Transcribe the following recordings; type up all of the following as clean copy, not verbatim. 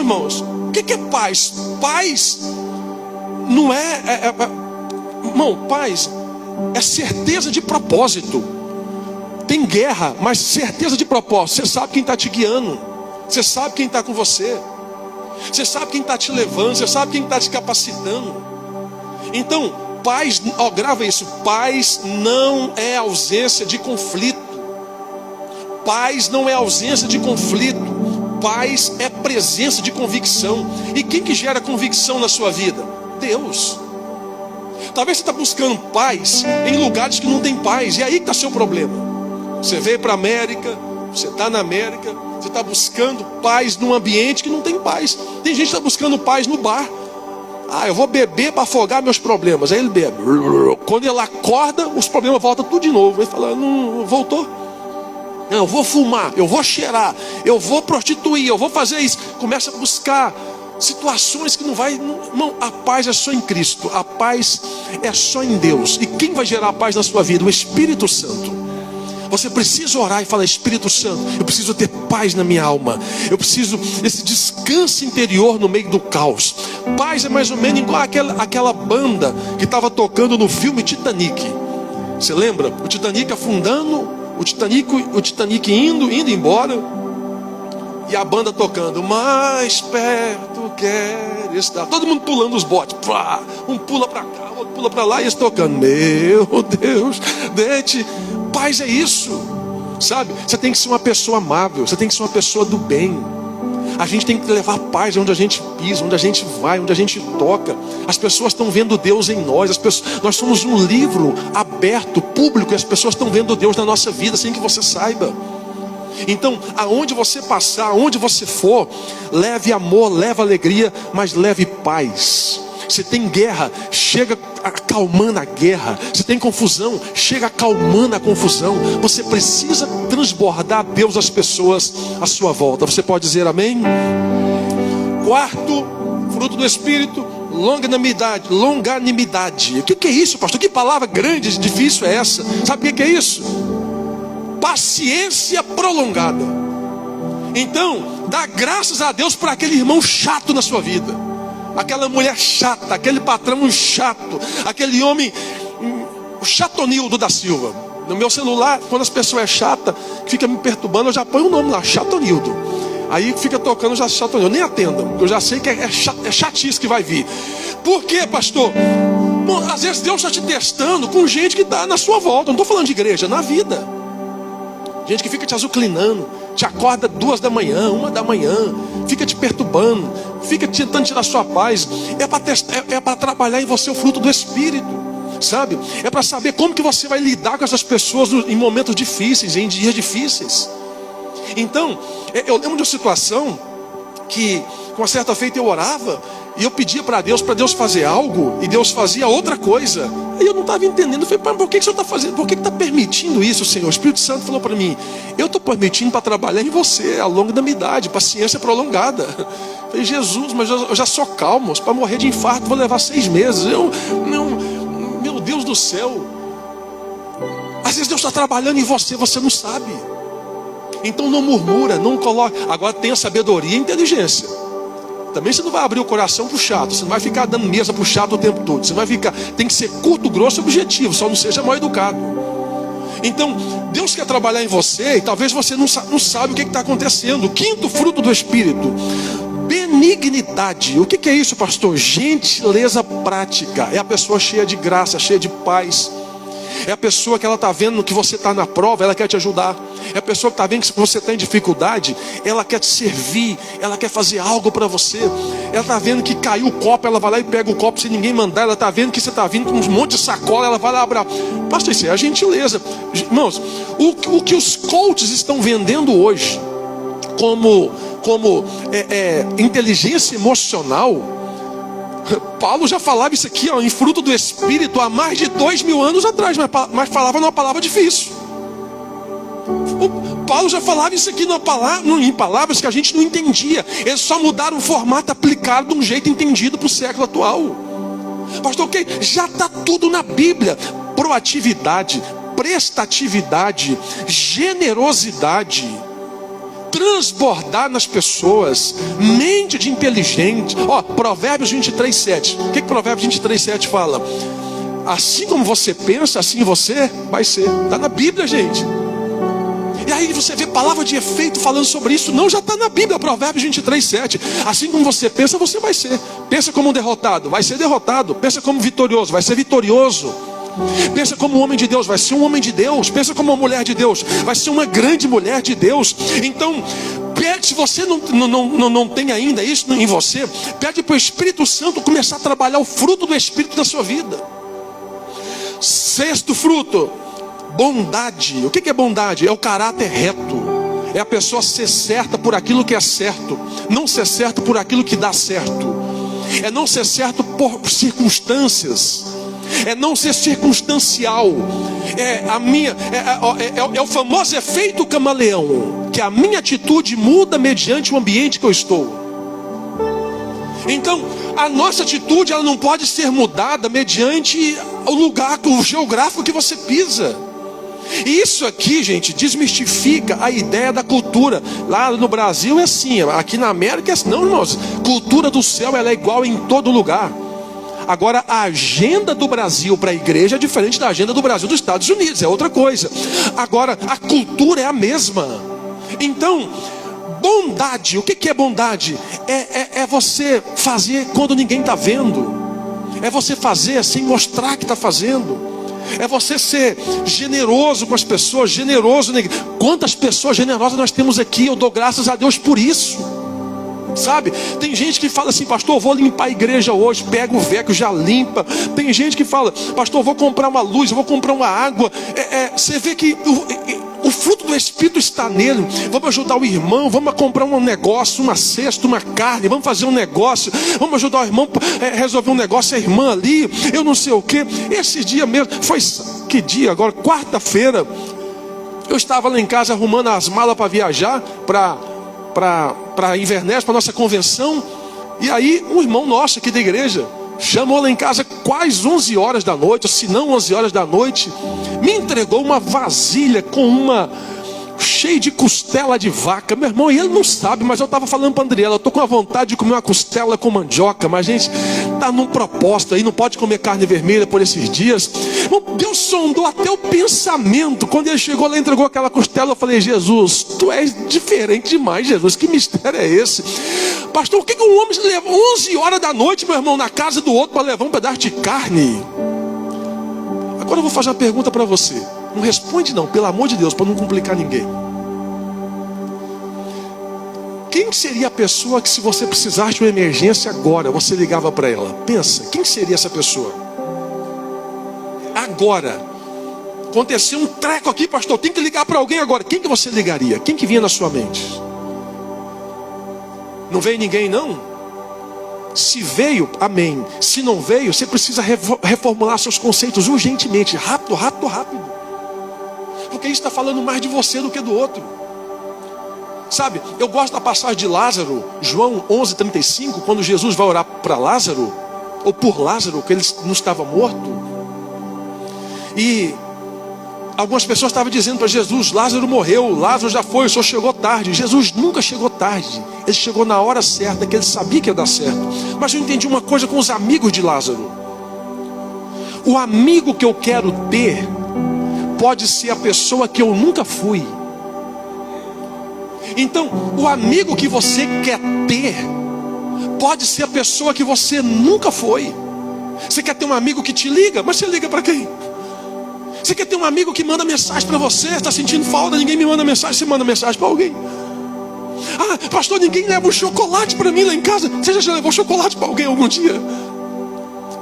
irmãos, o que é paz? Paz não irmão, paz é certeza de propósito. Tem guerra, mas certeza de propósito. Você sabe quem está te guiando, você sabe quem está com você, você sabe quem está te levando, você sabe quem está te capacitando. Então, paz, grava isso, paz não é ausência de conflito. Paz não é ausência de conflito. Paz é presença de convicção. E quem que gera convicção na sua vida? Deus. Talvez você está buscando paz em lugares que não tem paz, e aí que está seu problema. Você veio para a América, você está na América, você está buscando paz num ambiente que não tem paz. Tem gente que está buscando paz no bar. Eu vou beber para afogar meus problemas. Aí ele bebe. Quando ele acorda, os problemas voltam tudo de novo. Ele fala, não voltou. Não, eu vou fumar, eu vou cheirar, eu vou prostituir, eu vou fazer isso. Começa a buscar situações que não vai. Não, a paz é só em Cristo. A paz é só em Deus. E quem vai gerar a paz na sua vida? O Espírito Santo. Você precisa orar e falar, Espírito Santo, eu preciso ter paz na minha alma. Eu preciso desse descanso interior no meio do caos. Paz é mais ou menos igual aquela banda que estava tocando no filme Titanic. Você lembra? O Titanic afundando, o Titanic indo embora, e a banda tocando, mais perto quer estar. Todo mundo pulando os botes. Um pula para cá, outro pula para lá, e eles tocando. Meu Deus, dente. Paz é isso, sabe? Você tem que ser uma pessoa amável, você tem que ser uma pessoa do bem. A gente tem que levar paz onde a gente pisa, onde a gente vai, onde a gente toca. As pessoas estão vendo Deus em nós. Nós somos um livro aberto, público, e as pessoas estão vendo Deus na nossa vida sem que você saiba. Então, aonde você passar, aonde você for, leve amor, leve alegria, mas leve paz. Se tem guerra, chega acalmando a guerra. Se tem confusão, chega acalmando a confusão. Você precisa transbordar Deus às pessoas à sua volta. Você pode dizer amém? Quarto, fruto do Espírito, longanimidade. O que é isso, pastor? Que palavra grande e difícil é essa? Sabe o que é isso? Paciência prolongada. Então, dá graças a Deus por aquele irmão chato na sua vida, aquela mulher chata, aquele patrão chato, aquele homem, o Chatonildo da Silva. No meu celular, quando as pessoas é chata, fica me perturbando, eu já ponho o nome lá, Chatonildo. Aí fica tocando, já Chatonildo, eu nem atendo, eu já sei que é chatice que vai vir. Por quê, pastor? Bom, às vezes Deus está te testando com gente que está na sua volta. Não estou falando de igreja, na vida. Gente que fica te azucrinando, te acorda 2 da manhã, 1 da manhã, fica te perturbando, fica tentando tirar sua paz. É para trabalhar em você o fruto do Espírito, sabe? É para saber como que você vai lidar com essas pessoas em momentos difíceis, em dias difíceis. Então, eu lembro de uma situação que, com uma certa feita, eu orava e eu pedia para Deus fazer algo, e Deus fazia outra coisa. Aí eu não estava entendendo. Eu falei, pai, por que o Senhor está fazendo? Por que está permitindo isso, Senhor? O Espírito Santo falou para mim, eu estou permitindo para trabalhar em você ao longo da minha idade, paciência prolongada. Eu falei, Jesus, mas eu já sou calmo, para morrer de infarto vou levar 6 meses. Meu Deus do céu. Às vezes Deus está trabalhando em você, você não sabe. Então não murmura, não coloca. Agora tenha sabedoria e inteligência. Também você não vai abrir o coração para o chato. Você não vai ficar dando mesa para o chato o tempo todo. Você vai ficar, tem que ser curto, grosso e objetivo. Só não seja mal educado. Então Deus quer trabalhar em você, e talvez você não sabe o que está acontecendo. O quinto fruto do Espírito, benignidade. O que é isso, pastor? Gentileza prática. É a pessoa cheia de graça, cheia de paz. É a pessoa que ela está vendo que você está na prova, ela quer te ajudar. É a pessoa que está vendo que você está em dificuldade, ela quer te servir, ela quer fazer algo para você. Ela está vendo que caiu o copo, ela vai lá e pega o copo sem ninguém mandar. Ela está vendo que você está vindo com um monte de sacola, ela vai lá abrir. Pastor, isso é a gentileza. Irmãos, o que os coaches estão vendendo hoje como inteligência emocional, Paulo já falava isso aqui, em fruto do Espírito, há mais de 2000 anos atrás, mas falava numa palavra difícil. Paulo já falava isso aqui em palavras que a gente não entendia. Eles só mudaram o formato aplicado de um jeito entendido para o século atual. Pastor, ok? Já está tudo na Bíblia. Proatividade, prestatividade, generosidade, transbordar nas pessoas. Mente de inteligente. Provérbios 23:7. O que Provérbios 23:7 fala? Assim como você pensa, assim você vai ser. Está na Bíblia, gente. E aí você vê palavra de efeito falando sobre isso. Não, já está na Bíblia, Provérbios 23:7. Assim como você pensa, você vai ser. Pensa como um derrotado, vai ser derrotado. Pensa como vitorioso, vai ser vitorioso. Pensa como um homem de Deus, vai ser um homem de Deus. Pensa como uma mulher de Deus, vai ser uma grande mulher de Deus. Então, pede, se você não tem ainda isso em você, pede para o Espírito Santo começar a trabalhar o fruto do Espírito na sua vida. Sexto fruto, bondade. O que é bondade? É o caráter reto. É a pessoa ser certa por aquilo que é certo, não ser certo por aquilo que dá certo. É não ser certo por circunstâncias. É não ser circunstancial. É o famoso efeito camaleão, que a minha atitude muda mediante o ambiente que eu estou. Então, a nossa atitude, ela não pode ser mudada mediante o lugar, o geográfico que você pisa. E isso aqui, gente, desmistifica a ideia da cultura. Lá no Brasil é assim, aqui na América é assim. Não, irmãos, cultura do céu, ela é igual em todo lugar. Agora, a agenda do Brasil para a igreja é diferente da agenda do Brasil dos Estados Unidos, é outra coisa. Agora, a cultura é a mesma. Então, bondade, o que é bondade? É você fazer quando ninguém está vendo. É você fazer sem mostrar que está fazendo. É você ser generoso com as pessoas, generoso. Quantas pessoas generosas nós temos aqui, eu dou graças a Deus por isso. Sabe, tem gente que fala assim: pastor, eu vou limpar a igreja hoje. Pega o veco, já limpa. Tem gente que fala: pastor, eu vou comprar uma luz, eu vou comprar uma água. Você vê que o fruto do Espírito está nele. Vamos ajudar o irmão, vamos comprar um negócio, uma cesta, uma carne, vamos fazer um negócio, vamos ajudar o irmão a resolver um negócio, a irmã ali, eu não sei o que. Esse dia mesmo, foi que dia agora? Quarta-feira, eu estava lá em casa arrumando as malas para viajar para Inverness, para nossa convenção. E aí um irmão nosso aqui da igreja chamou lá em casa quase 11 horas da noite, ou se não 11 horas da noite, me entregou uma vasilha com cheio de costela de vaca. Meu irmão, e ele não sabe, mas eu estava falando para a Andriela, eu estou com a vontade de comer uma costela com mandioca, mas a gente está num propósito aí, não pode comer carne vermelha por esses dias. Deus sondou até o pensamento. Quando ele chegou lá e entregou aquela costela, eu falei: Jesus, tu és diferente demais, Jesus, que mistério é esse? Pastor, o que um homem leva 11 horas da noite, meu irmão, na casa do outro para levar um pedaço de carne? Agora eu vou fazer uma pergunta para você. Não responde não, pelo amor de Deus, para não complicar ninguém. Quem seria a pessoa que, se você precisasse de uma emergência agora, você ligava para ela? Pensa, quem seria essa pessoa? Agora, aconteceu um treco aqui, pastor, tem que ligar para alguém agora. Quem que você ligaria? Quem que vinha na sua mente? Não veio ninguém não? Se veio, amém. Se não veio, você precisa reformular seus conceitos urgentemente, rápido. Porque isso está falando mais de você do que do outro. Sabe, eu gosto da passagem de Lázaro, João 11:35, quando Jesus vai orar para Lázaro, ou por Lázaro, que ele não estava morto. E algumas pessoas estavam dizendo para Jesus: Lázaro morreu, Lázaro já foi, o senhor chegou tarde. Jesus nunca chegou tarde, ele chegou na hora certa, que ele sabia que ia dar certo. Mas eu entendi uma coisa com os amigos de Lázaro: o amigo que eu quero ter pode ser a pessoa que eu nunca fui. Então, o amigo que você quer ter pode ser a pessoa que você nunca foi. Você quer ter um amigo que te liga, mas você liga para quem? Você quer ter um amigo que manda mensagem para você? Está sentindo falta, ninguém me manda mensagem, você manda mensagem para alguém. Ah, pastor, ninguém leva um chocolate para mim lá em casa. Você já levou chocolate para alguém algum dia?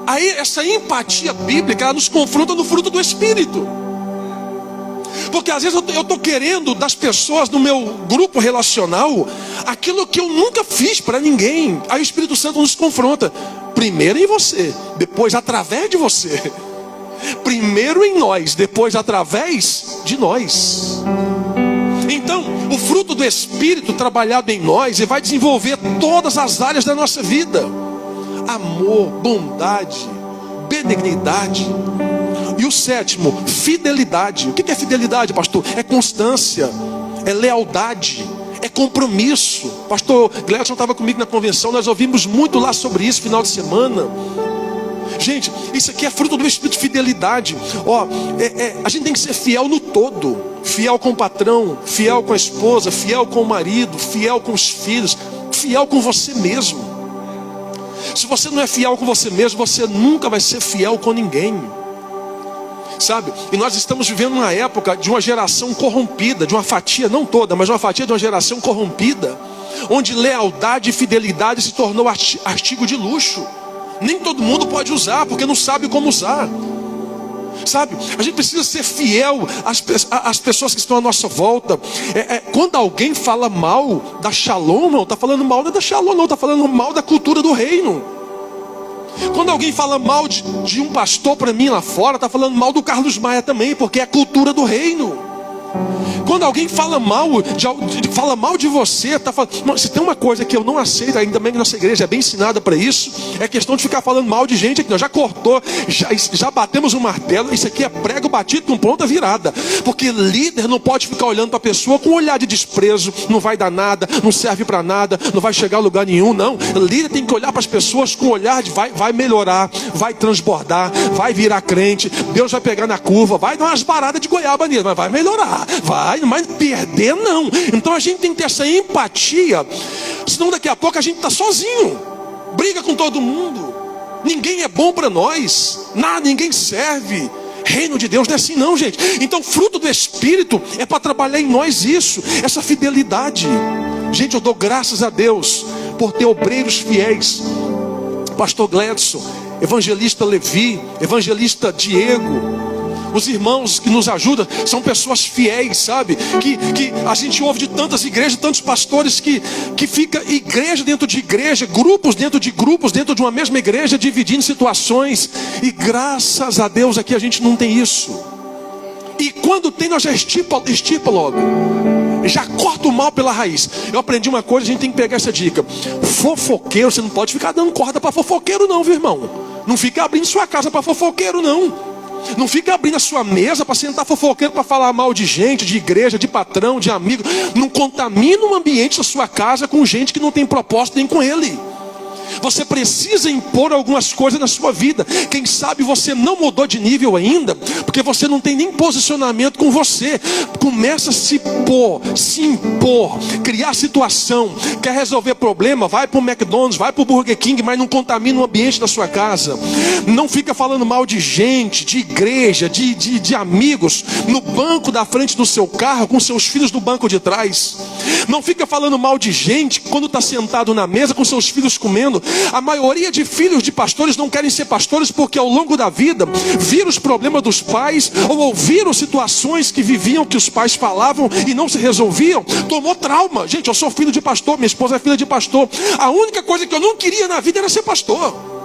Aí essa empatia bíblica, ela nos confronta no fruto do Espírito. Porque às vezes eu estou querendo das pessoas no meu grupo relacional aquilo que eu nunca fiz para ninguém. Aí o Espírito Santo nos confronta. Primeiro em você, depois através de você. Primeiro em nós, depois através de nós. Então, o fruto do Espírito trabalhado em nós, ele vai desenvolver todas as áreas da nossa vida: amor, bondade, benignidade. E o sétimo, fidelidade. O que é fidelidade, pastor? É constância, é lealdade, é compromisso. Pastor Gledson estava comigo na convenção, nós ouvimos muito lá sobre isso final de semana. Gente, isso aqui é fruto do espírito de fidelidade. A gente tem que ser fiel no todo. Fiel com o patrão, fiel com a esposa, fiel com o marido, fiel com os filhos, fiel com você mesmo. Se você não é fiel com você mesmo, você nunca vai ser fiel com ninguém. Sabe? E nós estamos vivendo uma época de uma geração corrompida, de uma fatia, não toda, mas uma fatia de uma geração corrompida, onde lealdade e fidelidade se tornou artigo de luxo. Nem todo mundo pode usar, porque não sabe como usar. Sabe, a gente precisa ser fiel às pessoas que estão à nossa volta. Quando alguém fala mal da Shalom, não está falando mal da Shalom, não, está falando mal da cultura do reino. Quando alguém fala mal de um pastor para mim lá fora, está falando mal do Carlos Maia também, porque é a cultura do reino. Quando alguém fala mal de você, está falando. Se tem uma coisa que eu não aceito, ainda bem que nossa igreja é bem ensinada para isso, é questão de ficar falando mal de gente aqui. Nós já cortou, já batemos um martelo. Isso aqui é prego batido com ponta virada. Porque líder não pode ficar olhando para a pessoa com um olhar de desprezo. Não vai dar nada, não serve para nada, não vai chegar a lugar nenhum. Não, líder tem que olhar para as pessoas com um olhar de vai melhorar, vai transbordar, vai virar crente. Deus vai pegar na curva, vai dar umas baradas de goiaba nele, mas vai melhorar, vai. Mas perder não. Então a gente tem que ter essa empatia, senão daqui a pouco a gente está sozinho, briga com todo mundo, ninguém é bom para nós, ninguém serve. Reino de Deus não é assim não, gente. Então fruto do Espírito é para trabalhar em nós isso, essa fidelidade. Gente, eu dou graças a Deus por ter obreiros fiéis. Pastor Gledson, evangelista Levi, evangelista Diego, os irmãos que nos ajudam são pessoas fiéis, sabe? Que a gente ouve de tantas igrejas, tantos pastores que fica igreja dentro de igreja, grupos dentro de grupos, dentro de uma mesma igreja, dividindo situações. E graças a Deus aqui a gente não tem isso. E quando tem, nós já estipa logo. Já corta o mal pela raiz. Eu aprendi uma coisa, a gente tem que pegar essa dica. Fofoqueiro, você não pode ficar dando corda para fofoqueiro não, viu, irmão? Não fica abrindo sua casa para fofoqueiro não. Não fica abrindo a sua mesa para sentar fofoqueiro, para falar mal de gente, de igreja, de patrão, de amigo. Não contamina o ambiente da sua casa com gente que não tem propósito nem com ele. Você precisa impor algumas coisas na sua vida. Quem sabe você não mudou de nível ainda, porque você não tem nem posicionamento com você. Começa a se impor, criar situação. Quer resolver problema? Vai para o McDonald's, vai para o Burger King, mas não contamina o ambiente da sua casa. Não fica falando mal de gente, de igreja, de amigos no banco da frente do seu carro, com seus filhos no banco de trás. Não fica falando mal de gente quando está sentado na mesa com seus filhos comendo. A maioria de filhos de pastores não querem ser pastores porque ao longo da vida viram os problemas dos pais, ou ouviram situações que viviam, que os pais falavam e não se resolviam. Tomou trauma. Gente, eu sou filho de pastor, minha esposa é filha de pastor. A única coisa que eu não queria na vida era ser pastor.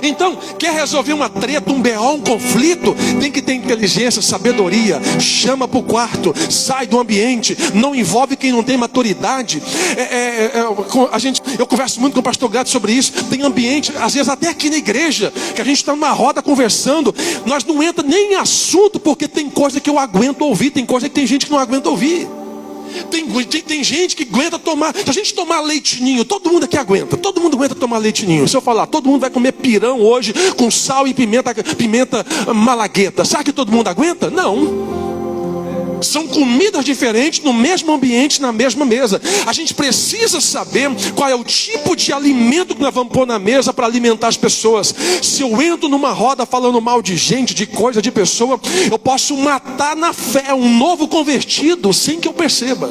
Então, quer resolver uma treta, um BO, um conflito, tem que ter inteligência, sabedoria. Chama para o quarto, sai do ambiente, não envolve quem não tem maturidade. Eu converso muito com o pastor Gato sobre isso. Tem ambiente, às vezes até aqui na igreja, que a gente está numa roda conversando, nós não entra nem em assunto, porque tem coisa que eu aguento ouvir, tem coisa que tem gente que não aguenta ouvir. Tem gente que aguenta tomar. Se a gente tomar leitinho, todo mundo aqui aguenta. Todo mundo aguenta tomar leitinho. Se eu falar, todo mundo vai comer pirão hoje com sal e pimenta malagueta. Será que todo mundo aguenta? Não. São comidas diferentes no mesmo ambiente, na mesma mesa. A gente precisa saber qual é o tipo de alimento que nós vamos pôr na mesa para alimentar as pessoas. Se eu entro numa roda falando mal de gente, de coisa, de pessoa, eu posso matar na fé um novo convertido sem que eu perceba.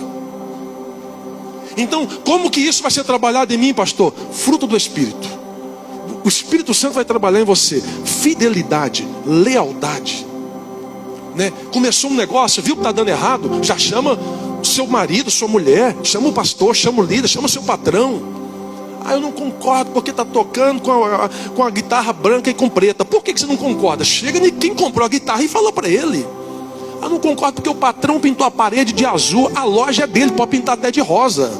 Então, como que isso vai ser trabalhado em mim, pastor? Fruto do Espírito. O Espírito Santo vai trabalhar em você. Fidelidade, lealdade. Começou um negócio, viu que está dando errado, já chama seu marido, sua mulher, chama o pastor, chama o líder, chama seu patrão. Eu não concordo porque está tocando com a guitarra branca e com preta. Por que você não concorda? Chega em quem comprou a guitarra e fala para ele. Eu não concordo porque o patrão pintou a parede de azul, a loja é dele, pode pintar até de rosa.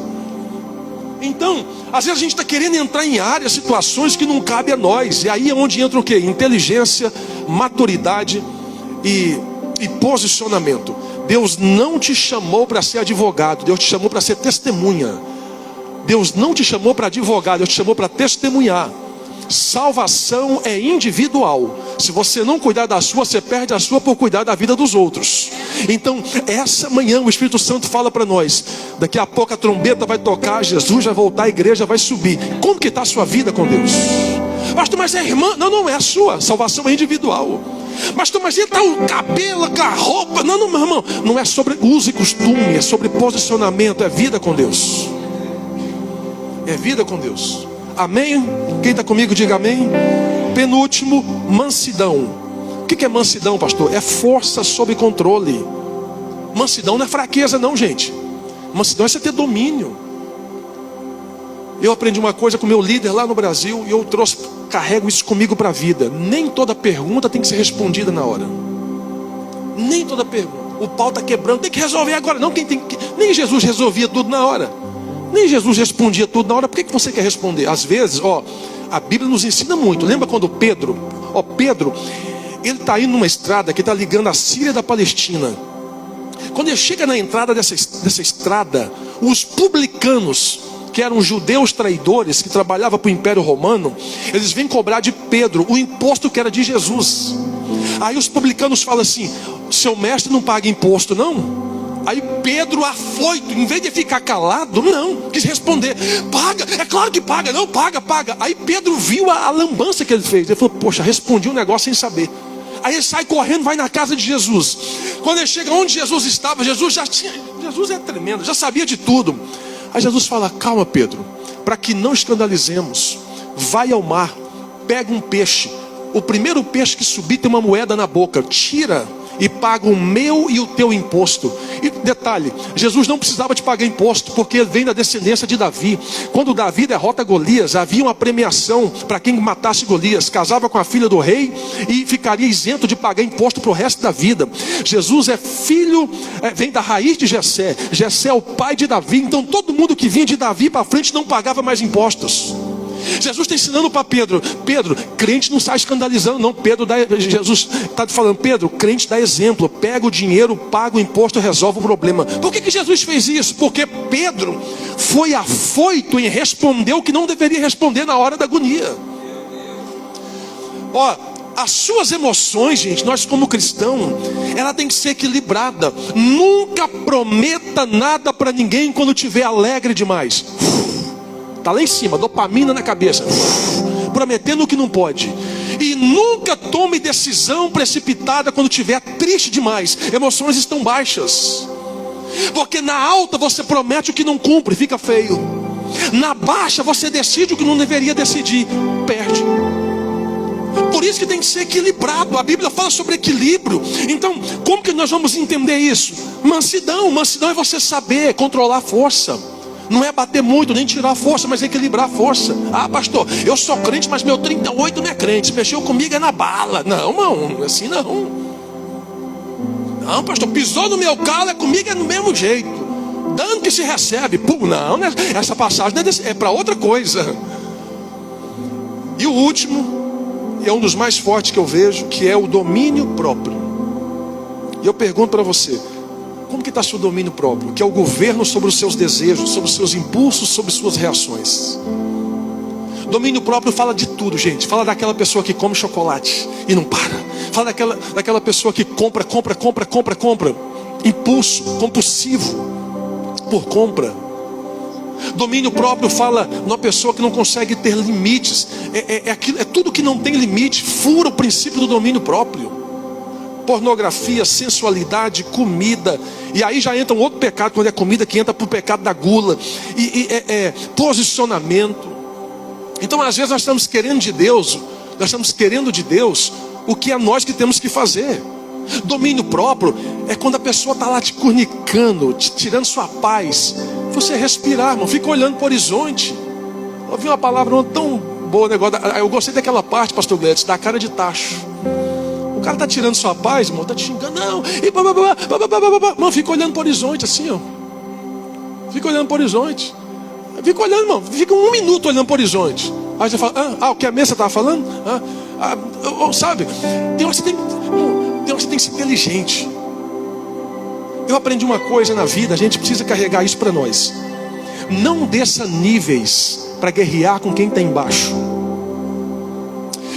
Então, às vezes a gente está querendo entrar em áreas, situações que não cabe a nós. E aí é onde entra o quê? Inteligência, maturidade e posicionamento. Deus não te chamou para ser advogado, Deus te chamou para ser testemunha. Deus não te chamou para advogar, Deus te chamou para testemunhar. Salvação é individual. Se você não cuidar da sua, você perde a sua por cuidar da vida dos outros. Então, essa manhã o Espírito Santo fala para nós. Daqui a pouco a trombeta vai tocar, Jesus vai voltar, a igreja vai subir. Como que está a sua vida com Deus? Pastor, mas é irmã? Não, não é a sua. Salvação é individual. Pastor, mas ele está o cabelo, a roupa? Não, não, meu irmão. Não é sobre uso e costume, é sobre posicionamento, é vida com Deus. É vida com Deus. Amém? Quem está comigo, diga amém. Penúltimo, mansidão. O que é mansidão, pastor? É força sob controle. Mansidão não é fraqueza não, gente. Mansidão é você ter domínio. Eu aprendi uma coisa com o meu líder lá no Brasil e eu carrego isso comigo para a vida. Nem toda pergunta tem que ser respondida na hora. Nem toda pergunta. O pau está quebrando, tem que resolver agora. Não, nem Jesus resolvia tudo na hora. Nem Jesus respondia tudo na hora. Por que você quer responder? Às vezes, a Bíblia nos ensina muito. Lembra quando Pedro, ele está indo numa estrada que está ligando a Síria da Palestina. Quando ele chega na entrada dessa estrada, os publicanos, que eram judeus traidores, que trabalhavam para o Império Romano, eles vêm cobrar de Pedro o imposto que era de Jesus. Aí os publicanos falam assim: seu mestre não paga imposto não? Aí Pedro, afoito, em vez de ficar calado, não, quis responder: paga, é claro que paga, não, paga. Aí Pedro viu a lambança que ele fez. Ele falou: poxa, respondi um negócio sem saber. Aí ele sai correndo, vai na casa de Jesus. Quando ele chega onde Jesus estava, Jesus é tremendo, já sabia de tudo. Aí Jesus fala: calma, Pedro, para que não escandalizemos, vai ao mar, pega um peixe, o primeiro peixe que subir tem uma moeda na boca, tira e paga o meu e o teu imposto. E detalhe, Jesus não precisava de pagar imposto, porque ele vem da descendência de Davi. Quando Davi derrota Golias, havia uma premiação para quem matasse Golias. Casava com a filha do rei e ficaria isento de pagar imposto para o resto da vida. Jesus é filho, vem da raiz de Jessé. Jessé é o pai de Davi. Então todo mundo que vinha de Davi para frente não pagava mais impostos. Jesus está ensinando para Pedro: crente não sai escandalizando não. Jesus está falando: Pedro, crente dá exemplo, pega o dinheiro, paga o imposto, resolve o problema. Por que Jesus fez isso? Porque Pedro foi afoito em responder o que não deveria responder na hora da agonia. As suas emoções, gente, nós como cristão, ela tem que ser equilibrada. Nunca prometa nada para ninguém quando estiver alegre demais. Está lá em cima, dopamina na cabeça, prometendo o que não pode. E nunca tome decisão precipitada quando estiver triste demais. Emoções estão baixas. Porque na alta você promete o que não cumpre, fica feio. Na baixa você decide o que não deveria decidir, perde. Por isso que tem que ser equilibrado. A Bíblia fala sobre equilíbrio. Então, como que nós vamos entender isso? Mansidão é você saber controlar a força. Não é bater muito, nem tirar a força, mas equilibrar a força. Ah, pastor, eu sou crente, mas meu 38 não é crente. Se mexeu comigo é na bala. Não, irmão, assim não. Não, pastor, pisou no meu calo, comigo é do mesmo jeito. Dano que se recebe. Pô, não, né? Essa passagem é para outra coisa. E o último, é um dos mais fortes que eu vejo, que é o domínio próprio. E eu pergunto para você: como que está seu domínio próprio? Que é o governo sobre os seus desejos, sobre os seus impulsos, sobre suas reações. Domínio próprio fala de tudo, gente. Fala daquela pessoa que come chocolate e não para. Fala daquela pessoa que compra. Impulso compulsivo por compra. Domínio próprio fala numa pessoa que não consegue ter limites. É tudo que não tem limite. Fura o princípio do domínio próprio. Pornografia, sensualidade, comida. E aí já entra um outro pecado quando é comida, que entra para o pecado da gula. Posicionamento. Então às vezes nós estamos querendo de Deus o que é nós que temos que fazer. Domínio próprio é quando a pessoa está lá te cornicando, te tirando sua paz. Você respirar, irmão, fica olhando para o horizonte. Eu ouvi uma palavra tão boa, negócio. Eu gostei daquela parte, pastor Gledson, da cara de tacho. O cara está tirando sua paz, irmão, está te xingando, não. Mano, fica olhando para o horizonte assim, ó. Fica olhando para o horizonte. Fica olhando, irmão, fica 1 minuto olhando para o horizonte. Aí você fala: o que a mesa estava falando? Sabe? Tem hora que você tem que ser inteligente. Eu aprendi uma coisa na vida, a gente precisa carregar isso para nós. Não desça níveis para guerrear com quem está embaixo.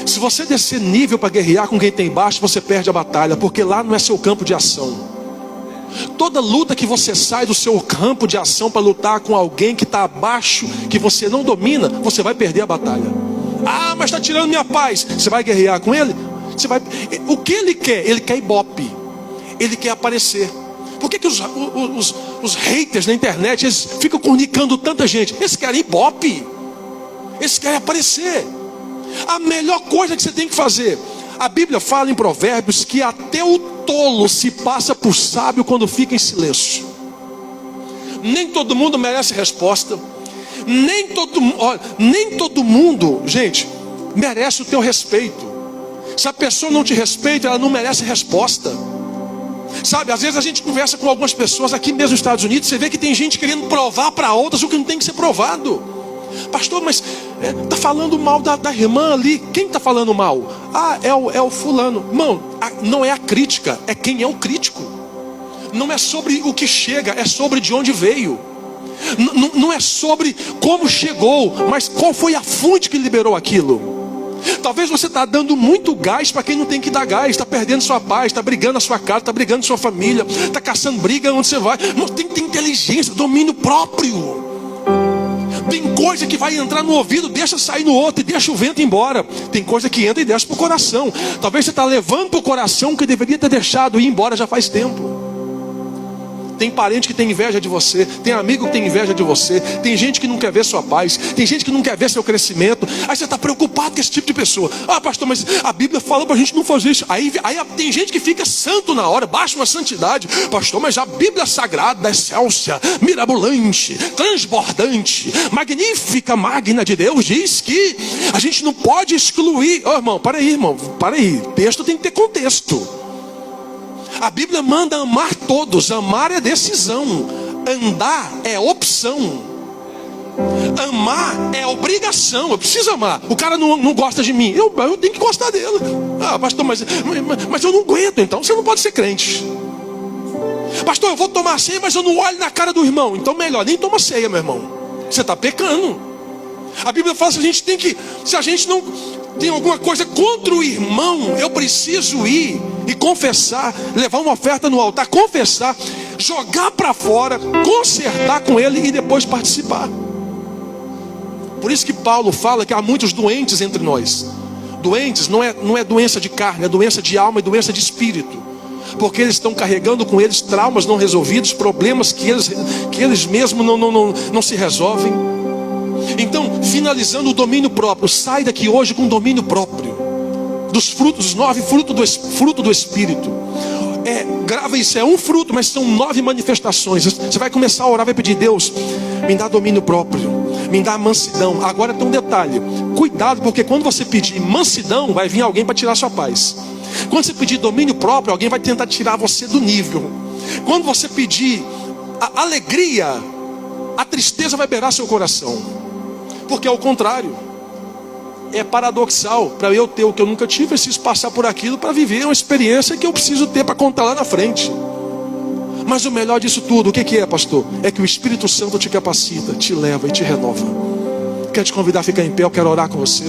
Se você descer nível para guerrear com quem está embaixo, você perde a batalha, porque lá não é seu campo de ação. Toda luta que você sai do seu campo de ação para lutar com alguém que está abaixo, que você não domina, você vai perder a batalha. Ah, mas está tirando minha paz. Você vai guerrear com ele? Você vai... O que ele quer? Ele quer ibope. Ele quer aparecer. Por que os haters na internet, eles ficam comunicando tanta gente? Eles querem ibope. Eles querem aparecer. A melhor coisa que você tem que fazer, a Bíblia fala em Provérbios que até o tolo se passa por sábio quando fica em silêncio. Nem todo mundo merece resposta. Nem todo mundo, gente, merece o teu respeito. Se a pessoa não te respeita, ela não merece resposta. Sabe, às vezes a gente conversa com algumas pessoas aqui mesmo nos Estados Unidos, você vê que tem gente querendo provar para outras o que não tem que ser provado. Pastor, mas está falando mal da irmã ali. Quem está falando mal? Ah, é o fulano. Irmão, não é a crítica, é quem é o crítico. Não é sobre o que chega, é sobre de onde veio. Não é sobre como chegou, mas qual foi a fonte que liberou aquilo. Talvez você está dando muito gás para quem não tem que dar gás. Está perdendo sua paz, está brigando na sua casa, está brigando na sua família, está caçando briga onde você vai. Não tem que ter inteligência, domínio próprio. Tem coisa que vai entrar no ouvido, deixa sair no outro e deixa o vento embora. Tem coisa que entra e desce para o coração. Talvez você está levando para o coração que deveria ter deixado ir embora já faz tempo. Tem parente que tem inveja de você, tem amigo que tem inveja de você, tem gente que não quer ver sua paz, tem gente que não quer ver seu crescimento. Aí você está preocupado com esse tipo de pessoa. Ah, pastor, mas a Bíblia fala para a gente não fazer isso. Aí tem gente que fica santo na hora, baixa uma santidade. Pastor, mas a Bíblia sagrada, excelsa, mirabolante, transbordante, magnífica, magna de Deus, diz que a gente não pode excluir. Irmão, para aí, texto tem que ter contexto. A Bíblia manda amar todos. Amar é decisão. Andar é opção. Amar é obrigação. Eu preciso amar. O cara não gosta de mim, eu tenho que gostar dele. Ah, pastor, mas eu não aguento. Então você não pode ser crente. Pastor, eu vou tomar ceia, mas eu não olho na cara do irmão. Então melhor, nem toma ceia, meu irmão. Você está pecando. A Bíblia fala que se a gente não tem alguma coisa contra o irmão, eu preciso ir e confessar, levar uma oferta no altar, confessar, jogar para fora, consertar com ele e depois participar. Por isso que Paulo fala que há muitos doentes entre nós. Doentes não é doença de carne, é doença de alma e doença de espírito. Porque eles estão carregando com eles traumas não resolvidos, problemas que eles mesmos não se resolvem. Então, finalizando o domínio próprio, sai daqui hoje com domínio próprio. Dos frutos, os 9 frutos do Espírito. Grava isso, é um fruto, mas são 9 manifestações. Você vai começar a orar, vai pedir: Deus, me dá domínio próprio, me dá mansidão. Agora tem um detalhe, cuidado, porque quando você pedir mansidão, vai vir alguém para tirar sua paz. Quando você pedir domínio próprio, alguém vai tentar tirar você do nível. Quando você pedir a alegria, a tristeza vai beirar seu coração. Porque ao contrário, é paradoxal. Para eu ter o que eu nunca tive, eu preciso passar por aquilo para viver uma experiência que eu preciso ter para contar lá na frente. Mas o melhor disso tudo, o que é, pastor? É que o Espírito Santo te capacita, te leva e te renova. Quero te convidar a ficar em pé, eu quero orar com você.